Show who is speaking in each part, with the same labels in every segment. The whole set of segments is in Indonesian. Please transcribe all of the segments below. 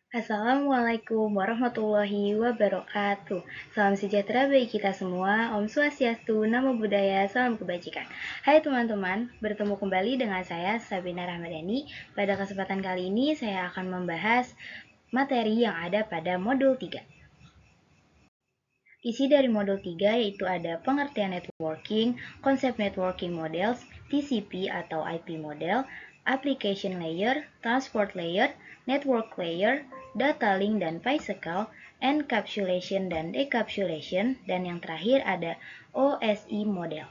Speaker 1: Assalamualaikum warahmatullahi wabarakatuh. Salam sejahtera bagi kita semua. Om Swastiastu, Namo Buddhaya, salam kebajikan. Hai teman-teman, bertemu kembali dengan saya Sabina Ramadhani. Pada kesempatan kali ini saya akan membahas materi yang ada pada modul 3. Isi dari modul 3 yaitu ada pengertian networking, konsep networking models, TCP atau IP model, application layer, transport layer, network layer, data link dan bicycle, encapsulation dan decapsulation, dan yang terakhir ada OSI model.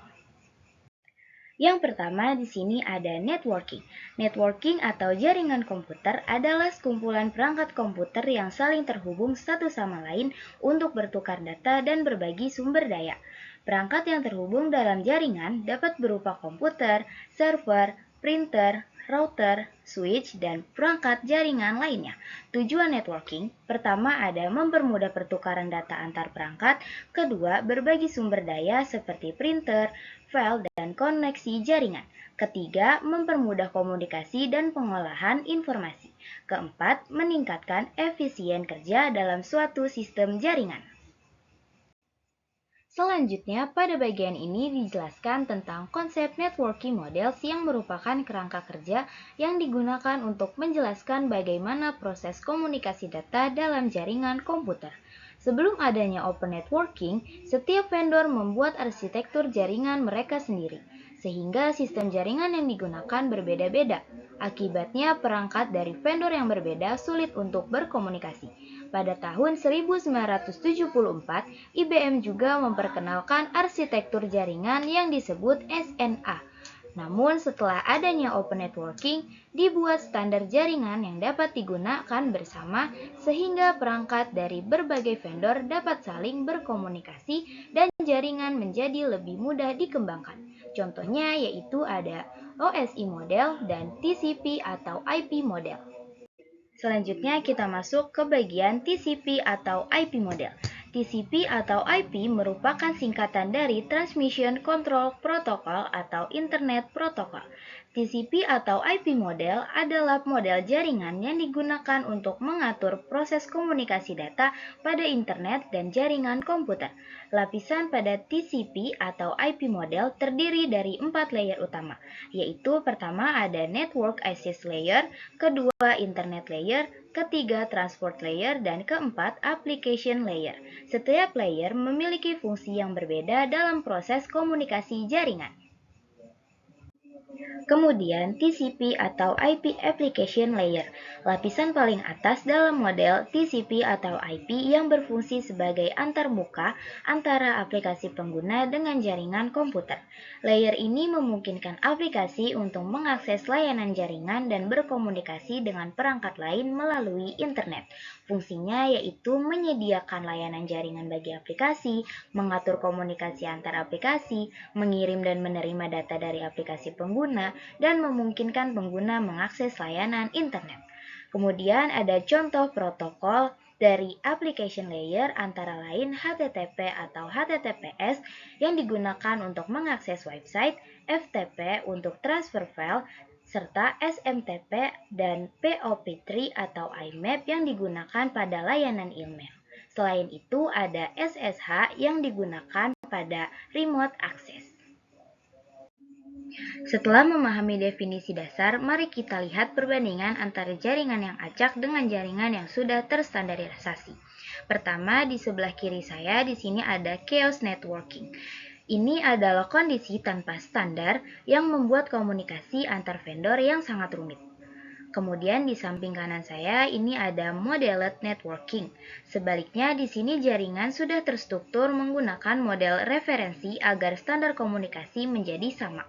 Speaker 1: Yang pertama di sini ada networking. Networking atau jaringan komputer adalah sekumpulan perangkat komputer yang saling terhubung satu sama lain untuk bertukar data dan berbagi sumber daya. Perangkat yang terhubung dalam jaringan dapat berupa komputer, server, printer, router, switch, dan perangkat jaringan lainnya. Tujuan networking, pertama ada mempermudah pertukaran data antar perangkat, kedua berbagi sumber daya seperti printer, file, dan koneksi jaringan. Ketiga, mempermudah komunikasi dan pengolahan informasi. Keempat, meningkatkan efisien kerja dalam suatu sistem jaringan. Selanjutnya, pada bagian ini dijelaskan tentang konsep networking models yang merupakan kerangka kerja yang digunakan untuk menjelaskan bagaimana proses komunikasi data dalam jaringan komputer. Sebelum adanya open networking, setiap vendor membuat arsitektur jaringan mereka sendiri, sehingga sistem jaringan yang digunakan berbeda-beda. Akibatnya, perangkat dari vendor yang berbeda sulit untuk berkomunikasi. Pada tahun 1974, IBM juga memperkenalkan arsitektur jaringan yang disebut SNA. Namun setelah adanya open networking, dibuat standar jaringan yang dapat digunakan bersama sehingga perangkat dari berbagai vendor dapat saling berkomunikasi dan jaringan menjadi lebih mudah dikembangkan. Contohnya yaitu ada OSI model dan TCP atau IP model. Selanjutnya kita masuk ke bagian TCP atau IP model. TCP atau IP merupakan singkatan dari Transmission Control Protocol atau Internet Protocol. TCP atau IP model adalah model jaringan yang digunakan untuk mengatur proses komunikasi data pada internet dan jaringan komputer. Lapisan pada TCP atau IP model terdiri dari 4 layer utama, yaitu pertama ada Network Access Layer, kedua Internet Layer, ketiga Transport Layer, dan keempat Application Layer. Setiap layer memiliki fungsi yang berbeda dalam proses komunikasi jaringan. Kemudian TCP atau IP Application Layer, lapisan paling atas dalam model TCP atau IP yang berfungsi sebagai antarmuka antara aplikasi pengguna dengan jaringan komputer. Layer ini memungkinkan aplikasi untuk mengakses layanan jaringan dan berkomunikasi dengan perangkat lain melalui internet. Fungsinya yaitu menyediakan layanan jaringan bagi aplikasi, mengatur komunikasi antar aplikasi, mengirim dan menerima data dari aplikasi pengguna, dan memungkinkan pengguna mengakses layanan internet. Kemudian ada contoh protokol dari application layer antara lain HTTP atau HTTPS yang digunakan untuk mengakses website, FTP untuk transfer file, serta SMTP dan POP3 atau IMAP yang digunakan pada layanan email. Selain itu ada SSH yang digunakan pada remote access. Setelah memahami definisi dasar, mari kita lihat perbandingan antara jaringan yang acak dengan jaringan yang sudah terstandarisasi. Pertama, di sebelah kiri saya di sini ada chaos networking. Ini adalah kondisi tanpa standar yang membuat komunikasi antar vendor yang sangat rumit. Kemudian di samping kanan saya ini ada modeled networking. Sebaliknya di sini jaringan sudah terstruktur menggunakan model referensi agar standar komunikasi menjadi sama.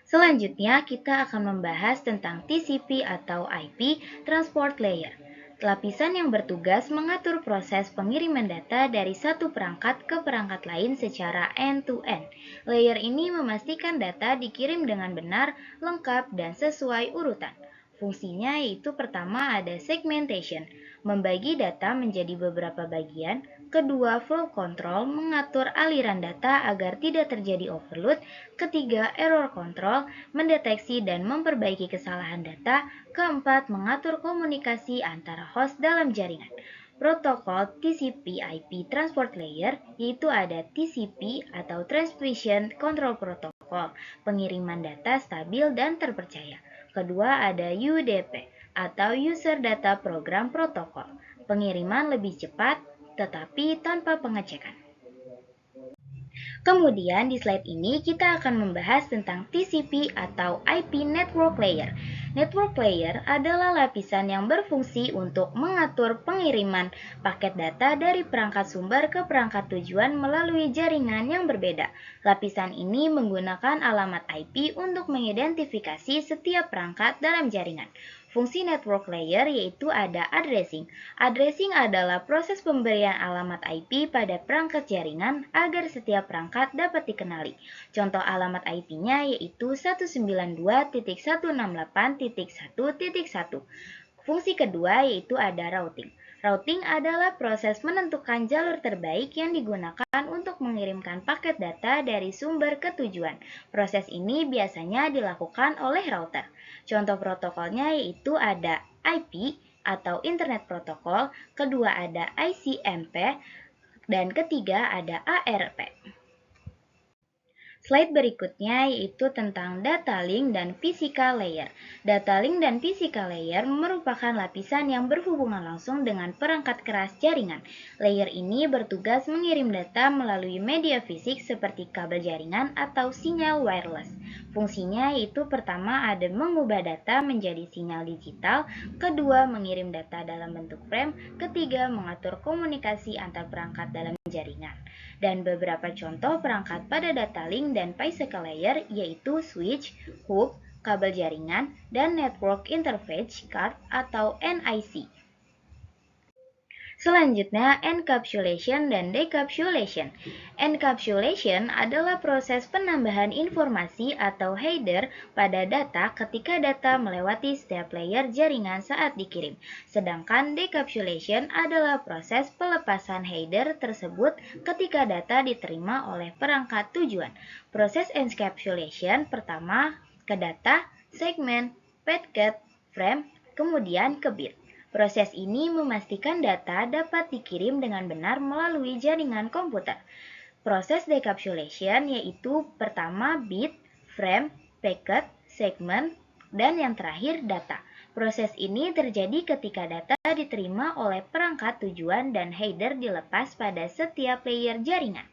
Speaker 1: Selanjutnya, kita akan membahas tentang TCP atau IP Transport Layer, lapisan yang bertugas mengatur proses pengiriman data dari satu perangkat ke perangkat lain secara end-to-end. Layer ini memastikan data dikirim dengan benar, lengkap, dan sesuai urutan. Fungsinya yaitu pertama ada segmentation, membagi data menjadi beberapa bagian, Kedua, flow control mengatur aliran data agar tidak terjadi overload. Ketiga, error control mendeteksi dan memperbaiki kesalahan data. Keempat, mengatur komunikasi antara host dalam jaringan. Protokol TCP/IP Transport Layer, yaitu ada TCP atau Transmission Control Protocol, pengiriman data stabil dan terpercaya. Kedua ada UDP atau User Data Program Protocol, pengiriman lebih cepat tetapi tanpa pengecekan. Kemudian di slide ini kita akan membahas tentang TCP atau IP Network Layer. Network Layer adalah lapisan yang berfungsi untuk mengatur pengiriman paket data dari perangkat sumber ke perangkat tujuan melalui jaringan yang berbeda. Lapisan ini menggunakan alamat IP untuk mengidentifikasi setiap perangkat dalam jaringan. Fungsi network layer yaitu ada addressing. Addressing adalah proses pemberian alamat IP pada perangkat jaringan agar setiap perangkat dapat dikenali. Contoh alamat IP-nya yaitu 192.168.1.1. Fungsi kedua yaitu ada routing. Routing adalah proses menentukan jalur terbaik yang digunakan untuk mengirimkan paket data dari sumber ke tujuan. Proses ini biasanya dilakukan oleh router. Contoh protokolnya yaitu ada IP atau Internet Protocol, kedua ada ICMP, dan ketiga ada ARP. Slide berikutnya yaitu tentang data link dan physical layer. Data link dan physical layer merupakan lapisan yang berhubungan langsung dengan perangkat keras jaringan. Layer ini bertugas mengirim data melalui media fisik seperti kabel jaringan atau sinyal wireless. Fungsinya yaitu pertama ada mengubah data menjadi sinyal digital, kedua mengirim data dalam bentuk frame, ketiga mengatur komunikasi antar perangkat dalam jaringan. Dan beberapa contoh perangkat pada data link dan physical layer yaitu switch, hub, kabel jaringan, dan network interface card atau NIC. Selanjutnya, encapsulation dan decapsulation. Encapsulation adalah proses penambahan informasi atau header pada data ketika data melewati setiap layer jaringan saat dikirim. Sedangkan decapsulation adalah proses pelepasan header tersebut ketika data diterima oleh perangkat tujuan. Proses encapsulation pertama ke data, segmen, packet, frame, kemudian ke bit. Proses ini memastikan data dapat dikirim dengan benar melalui jaringan komputer. Proses decapsulation yaitu pertama bit, frame, packet, segmen, dan yang terakhir data. Proses ini terjadi ketika data diterima oleh perangkat tujuan dan header dilepas pada setiap layer jaringan.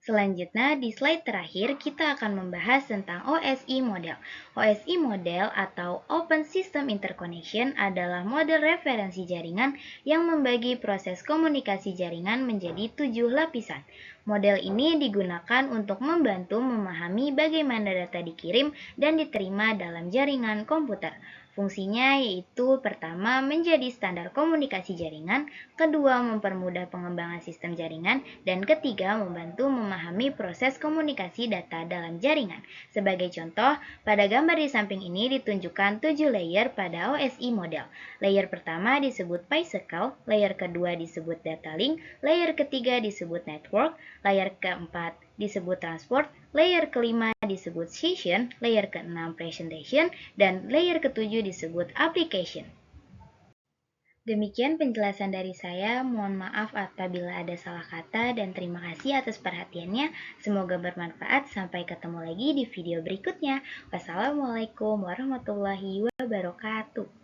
Speaker 1: Selanjutnya, di slide terakhir kita akan membahas tentang OSI model. OSI model atau Open System Interconnection adalah model referensi jaringan yang membagi proses komunikasi jaringan menjadi 7 lapisan. Model ini digunakan untuk membantu memahami bagaimana data dikirim dan diterima dalam jaringan komputer. Fungsinya yaitu pertama menjadi standar komunikasi jaringan, kedua mempermudah pengembangan sistem jaringan, dan ketiga membantu memahami proses komunikasi data dalam jaringan. Sebagai contoh, pada gambar di samping ini ditunjukkan 7 layer pada OSI model. Layer pertama disebut physical, layer kedua disebut data link, layer ketiga disebut network, layer keempat disebut transport, layer kelima disebut session, layer keenam presentation, dan layer ketujuh disebut application. Demikian penjelasan dari saya, mohon maaf apabila ada salah kata dan terima kasih atas perhatiannya. Semoga bermanfaat, sampai ketemu lagi di video berikutnya. Wassalamualaikum warahmatullahi wabarakatuh.